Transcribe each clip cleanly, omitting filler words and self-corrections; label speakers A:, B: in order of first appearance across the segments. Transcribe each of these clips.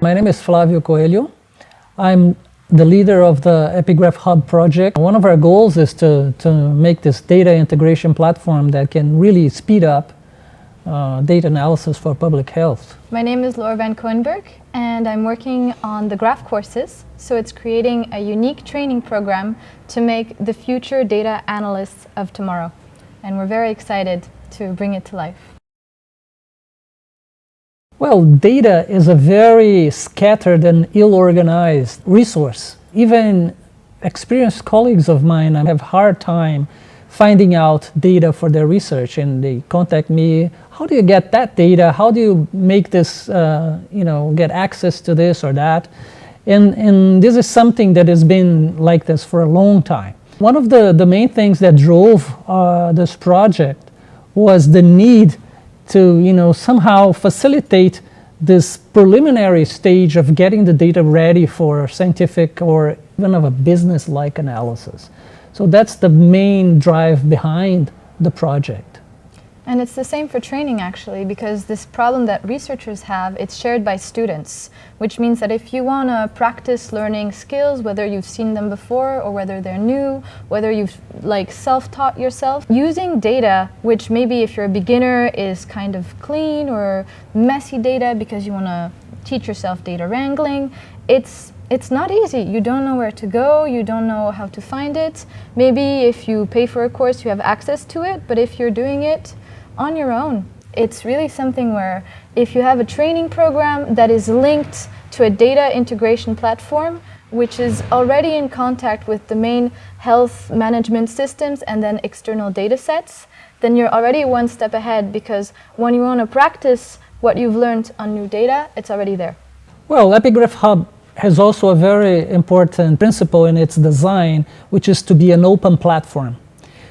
A: My name is Flavio Coelho. I'm the leader of the Epigraphhub project. One of our goals is to make this data integration platform that can really speed up data analysis for public health.
B: My name is Laure Vancauwenberghe, and I'm working on the Graph courses. So it's creating a unique training program to make the future data analysts of tomorrow. And we're very excited to bring it to life.
A: Well, data is a very scattered and ill-organized resource. Even experienced colleagues of mine have a hard time finding out data for their research, and they contact me, how do you get that data? How do you make this, get access to this or that? And this is something that has been like this for a long time. One of the main things that drove this project was the need to somehow facilitate this preliminary stage of getting the data ready for scientific or even of a business-like analysis. So that's the main drive behind the project.
B: And it's the same for training, actually, because this problem that researchers have, it's shared by students, which means that if you want to practice learning skills, whether you've seen them before or whether they're new, whether you've self-taught yourself, using data, which maybe if you're a beginner is kind of clean or messy data because you want to teach yourself data wrangling, it's not easy. You don't know where to go, you don't know how to find it. Maybe if you pay for a course, you have access to it, but if you're doing it on your own, it's really something where if you have a training program that is linked to a data integration platform, which is already in contact with the main health management systems and then external data sets, then you're already one step ahead, because when you want to practice what you've learned on new data, it's already there.
A: Well, Epigraphhub has also a very important principle in its design, which is to be an open platform.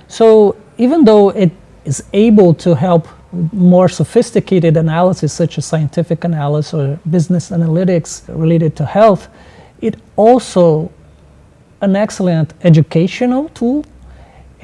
A: So even though it is able to help more sophisticated analysis such as scientific analysis or business analytics related to health, it also an excellent educational tool,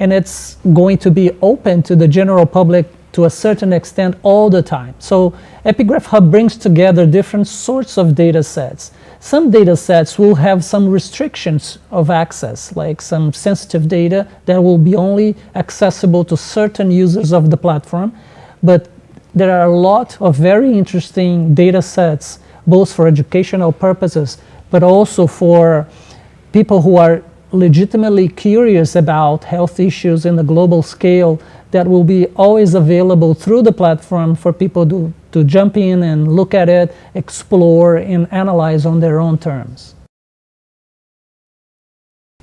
A: and it's going to be open to the general public to a certain extent all the time. So Epigraphhub brings together different sorts of data sets. Some data sets will have some restrictions of access, like some sensitive data that will be only accessible to certain users of the platform. But there are a lot of very interesting data sets, both for educational purposes, but also for people who are legitimately curious about health issues in the global scale, that will be always available through the platform for people to jump in and look at it, explore, and analyze on their own terms.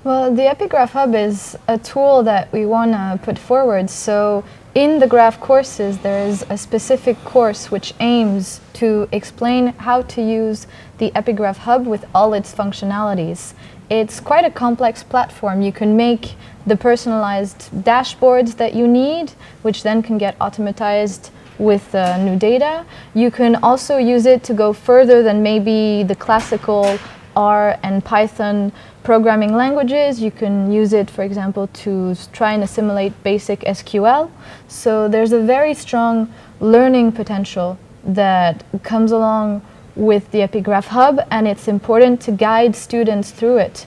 B: Well, the Epigraphhub is a tool that we want to put forward. So in the Graph courses, there is a specific course which aims to explain how to use the Epigraphhub with all its functionalities. It's quite a complex platform. You can make the personalized dashboards that you need, which then can get automatized with new data. You can also use it to go further than maybe the classical R and Python programming languages. You can use it, for example, to try and assimilate basic SQL. So there's a very strong learning potential that comes along with the Epigraphhub, and it's important to guide students through it.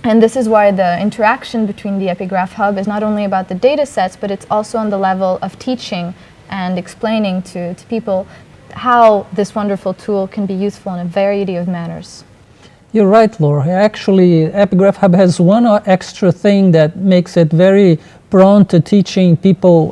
B: And this is why the interaction between the Epigraphhub is not only about the data sets, but it's also on the level of teaching and explaining to people how this wonderful tool can be useful in a variety of manners.
A: You're right, Laure. Actually, Epigraphhub has one extra thing that makes it very prone to teaching people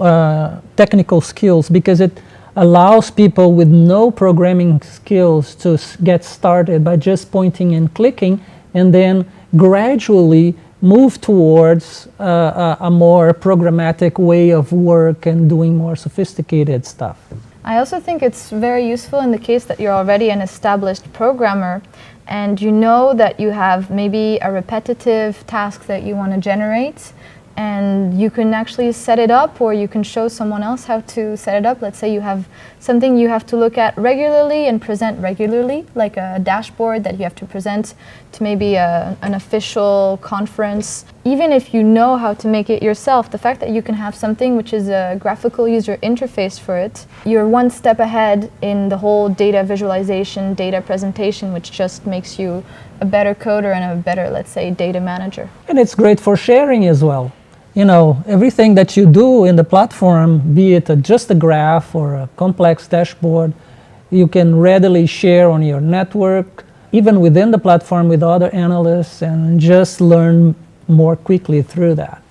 A: technical skills, because it allows people with no programming skills to get started by just pointing and clicking, and then gradually move towards a more programmatic way of work and doing more sophisticated stuff.
B: I also think it's very useful in the case that you're already an established programmer and you know that you have maybe a repetitive task that you want to generate, and you can actually set it up, or you can show someone else how to set it up. Let's say you have something you have to look at regularly and present regularly, like a dashboard that you have to present to maybe an official conference. Even if you know how to make it yourself, the fact that you can have something which is a graphical user interface for it, you're one step ahead in the whole data visualization, data presentation, which just makes you a better coder and a better, let's say, data manager.
A: And it's great for sharing as well. You know, everything that you do in the platform, be it just a graph or a complex dashboard, you can readily share on your network, even within the platform with other analysts, and just learn more quickly through that.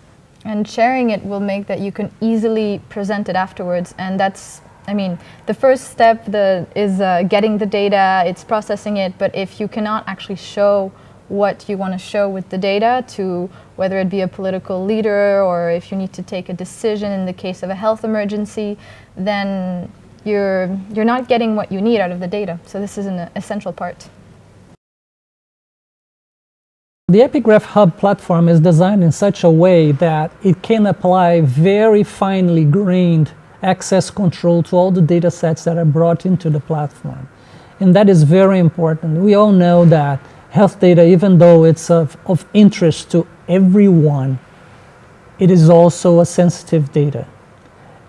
B: And sharing it will make that you can easily present it afterwards. And that's, I mean, the first step is getting the data, it's processing it, but if you cannot actually show what you want to show with the data to whether it be a political leader or if you need to take a decision in the case of a health emergency, then you're not getting what you need out of the data. So this is an essential part.
A: The Epigraphhub platform is designed in such a way that it can apply very finely grained access control to all the data sets that are brought into the platform. And that is very important. We all know that health data, even though it's of interest to everyone, it is also a sensitive data.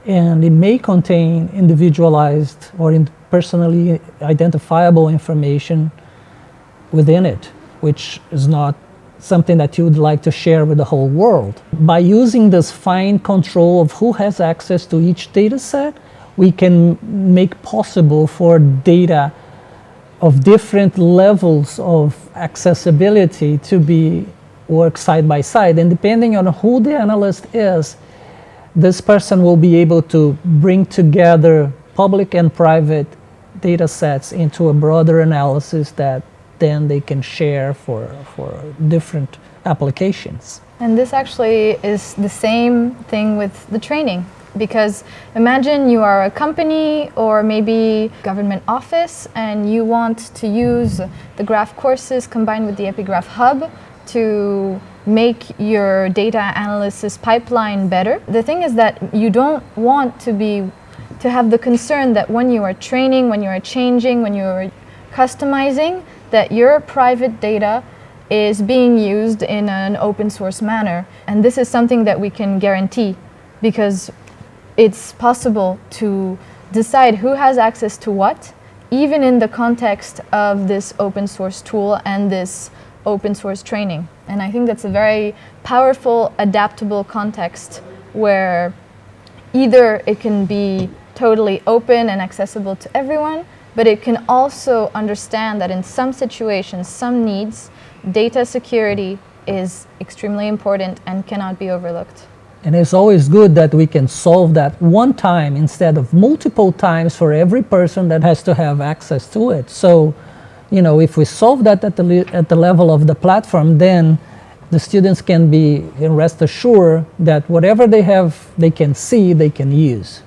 A: And it may contain individualized or personally identifiable information within it, which is not something that you would like to share with the whole world. By using this fine control of who has access to each data set, we can make possible for data of different levels of accessibility to be work side by side. And depending on who the analyst is, this person will be able to bring together public and private data sets into a broader analysis that then they can share for different applications.
B: And this actually is the same thing with the training. Because imagine you are a company or maybe government office and you want to use the graph courses combined with the Epigraphhub to make your data analysis pipeline better. The thing is that you don't want to have the concern that when you are training, when you are changing, when you are customizing, that your private data is being used in an open source manner. And this is something that we can guarantee because it's possible to decide who has access to what, even in the context of this open source tool and this open source training. And I think that's a very powerful, adaptable context where either it can be totally open and accessible to everyone, but it can also understand that in some situations, some needs, data security is extremely important and cannot be overlooked.
A: And it's always good that we can solve that one time instead of multiple times for every person that has to have access to it. So, you know, if we solve that at the level of the platform, then the students can rest assured that whatever they have, they can see, they can use.